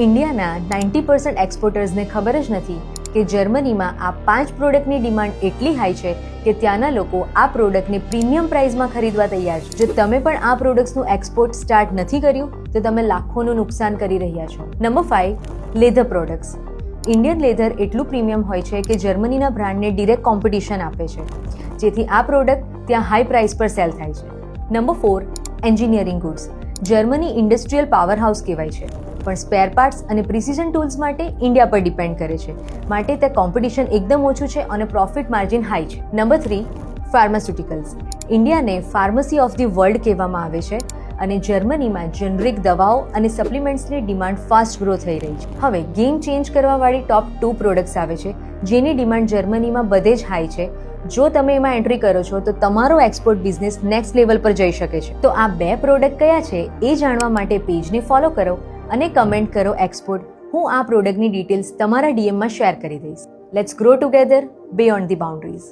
ઇન્ડિયાના 90% એક્સપોર્ટર્સને ખબર જ નથી કે જર્મનીમાં આ 5 પ્રોડક્ટની ડિમાન્ડ એટલી હાઈ છે કે ત્યાંના લોકો આ પ્રોડક્ટને પ્રીમિયમ પ્રાઇસમાં ખરીદવા તૈયાર છે. જો તમે પણ આ પ્રોડક્ટ્સનું એક્સપોર્ટ સ્ટાર્ટ નથી કર્યું તો તમે લાખોનું નુકસાન કરી રહ્યા છો. Number 5, leather products. Indian leather એટલું પ્રીમિયમ હોય છે કે જર્મનીના બ્રાન્ડને ડિરેક્ટ કોમ્પિટિશન આપે છે, જેથી આ પ્રોડક્ટ ત્યાં હાઈ પ્રાઇસ પર સેલ થાય છે. Number 4, engineering goods. Germany industrial power house કહેવાય છે, પણ સ્પેર પાર્ટ્સ અને પ્રિસિઝન ટૂલ્સ માટે ઇન્ડિયા પર ડિપેન્ડ કરે છે, માટે તે કોમ્પિટિશન એકદમ ઓછું છે અને પ્રોફિટ માર્જિન હાઈ છે. Number 3, pharmaceuticals. ઇન્ડિયાને ફાર્મસી ઓફ ધી વર્લ્ડ કહેવામાં આવે છે અને જર્મનીમાં જેનરિક દવાઓ અને સપ્લિમેન્ટ્સની ડિમાન્ડ ફાસ્ટ ગ્રો થઈ રહી છે. હવે ગેમ ચેન્જ કરવાવાળી ટોપ 2 પ્રોડક્ટ્સ આવે છે, જેની ડિમાન્ડ જર્મનીમાં બધે જ હાઈ છે. જો તમે એમાં એન્ટ્રી કરો છો તો તમારો એક્સપોર્ટ બિઝનેસ નેક્સ્ટ લેવલ પર જઈ શકે છે. તો આ 2 પ્રોડક્ટ કયા છે એ જાણવા માટે પેજને ફોલો કરો અને કમેન્ટ કરો એક્સપોર્ટ. હું આ પ્રોડક્ટની ડિટેલ્સ તમારા ડીએમમાં શેર કરી દઈશ. Let's grow together beyond the boundaries.